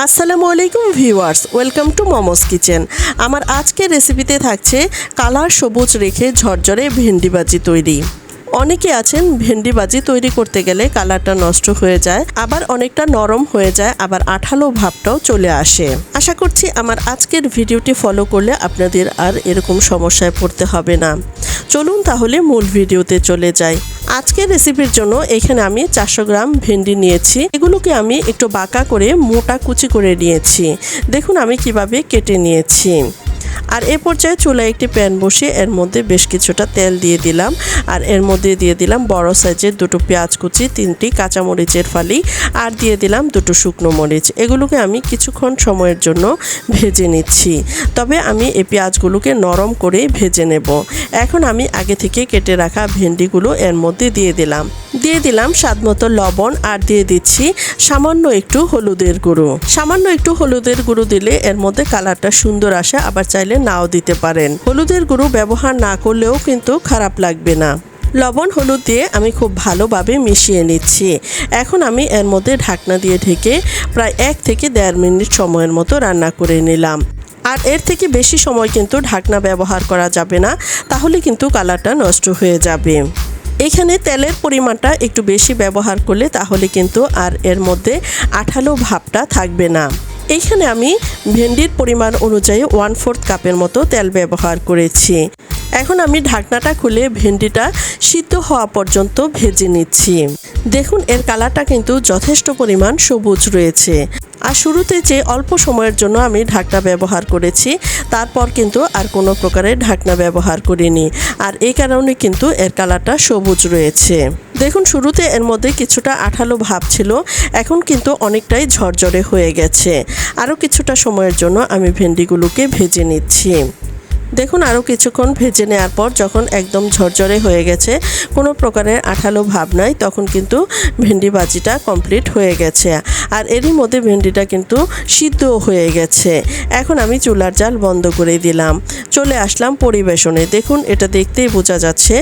আসসালামু আলাইকুম viewers, welcome to momos kitchen. আমার আজকের রেসিপিতে থাকছে কালার সবুজ রেখে ঝরঝরে ভেন্ডি ভাজি তৈরি। অনেকে আছেন ভেন্ডি ভাজি তৈরি করতে গেলে কালারটা নষ্ট হয়ে যায়, আবার অনেকটা নরম হয়ে যায়, আবার আঠালো ভাবটাও চলে আসে। আশা করছি আমার আজকের ভিডিওটি ফলো করলে আপনাদের আর এরকম সমস্যায় পড়তে হবে না। চলুন তাহলে মূল ভিডিওতে চলে যাই। আজকের রেসিপির জন্য এখানে আমি 400 গ্রাম ভেন্ডি নিয়েছি। এগুলোকে আমি একটু বাঁকা করে মোটা কুচি করে নিয়েছি। দেখুন আমি কিভাবে কেটে নিয়েছি। আর এ পর্যায়ে চুলায় একটি প্যান বসিয়ে এর মধ্যে বেশ কিছুটা তেল দিয়ে দিলাম। আর এর মধ্যে দিয়ে দিলাম বড় সাইজের দুটো পেঁয়াজ কুচি, 3টি কাঁচামরিচের ফালি, আর দিয়ে দিলাম দুটো শুকনো মরিচ। এগুলোকে আমি কিছুক্ষণ সময়ের জন্য ভেজে নিচ্ছি। তবে আমি এই পেঁয়াজগুলোকে নরম করে ভেজে নেব। এখন আমি আগে থেকে কেটে রাখা ভেন্ডিগুলো এর মধ্যে দিয়ে দিলাম স্বাদমতো লবণ, আর দিয়ে দিচ্ছি সামান্য একটু হলুদের গুঁড়ো। সামান্য একটু হলুদের গুঁড়ো দিলে এর মধ্যে কালারটা সুন্দর আসে, আবার চাইলে নাও দিতে পারেন। হলুদের গুঁড়ো ব্যবহার না করলেও কিন্তু খারাপ লাগবে না। লবণ হলুদ দিয়ে আমি খুব ভালোভাবে মিশিয়ে নিচ্ছি। এখন আমি এর মধ্যে ঢাকনা দিয়ে ঢেকে প্রায় 1 থেকে 1.5 মিনিট সময়ের মতো রান্না করে নিলাম। আর এর থেকে বেশি সময় কিন্তু ঢাকনা ব্যবহার করা যাবে না, তাহলে কিন্তু কালারটা নষ্ট হয়ে যাবে। এখানে তেলের পরিমাণটা একটু বেশি ব্যবহার করলে তাহলে কিন্তু আর এর মধ্যে আঠালো ভাবটা থাকবে না। এইখানে আমি ভেন্ডির পরিমাণ অনুযায়ী 1/4 কাপের মতো তেল ব্যবহার করেছি। এখন আমি ঢাকনাটা খুলে ভেন্ডিটা সিদ্ধ হওয়া পর্যন্ত ভেজে নিচ্ছি। দেখুন এর কালারটা কিন্তু যথেষ্ট পরিমাণ সবুজ রয়েছে। আর শুরুতে যে অল্প সময়ের জন্য আমি ঢাকনা ব্যবহার করেছি, তারপর কিন্তু আর কোনো প্রকারের ঢাকনা ব্যবহার করিনি। আর এই কারণে কিন্তু এর কালারটা সবুজ রয়েছে। দেখুন শুরুতে এর মধ্যে কিছুটা আঠালো ভাব ছিল, এখন কিন্তু অনেকটাই ঝরঝরে হয়ে গেছে। আরও কিছুটা সময়ের জন্য আমি ভেন্ডিগুলোকে ভেজে নিচ্ছি। দেখুন আরও কিছুক্ষণ ভেজে নেওয়ার পর যখন একদম ঝরঝরে হয়ে গেছে, কোনো প্রকারের আঠালো ভাব নাই, তখন কিন্তু ভেন্ডি ভাজিটা কমপ্লিট হয়ে গেছে। আর এরই মধ্যে ভেন্ডিটা কিন্তু সিদ্ধ হয়ে গেছে। এখন আমি চুলার জাল বন্ধ করে দিলাম, চলে আসলাম পরিবেশনে। দেখুন এটা দেখতেই বোঝা যাচ্ছে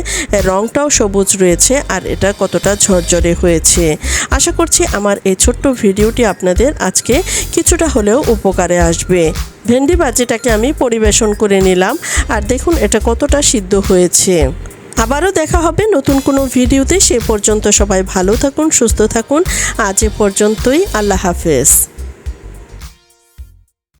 রঙটাও সবুজ রয়েছে, আর এটা কতটা ঝরঝরে হয়েছে। আশা করছি আমার এই ছোট্ট ভিডিওটি আপনাদের আজকে কিছুটা হলেও উপকারে আসবে। ভেন্ডি ভাজিটাকে আমি পরিবেশন করে নিলাম, আর দেখুন এটা কতটা সিদ্ধ হয়েছে। আবারও দেখা হবে নতুন কোনো ভিডিওতে। সে পর্যন্ত সবাই ভালো থাকুন, সুস্থ থাকুন। আজ এ পর্যন্তই। আল্লাহ হাফেজ।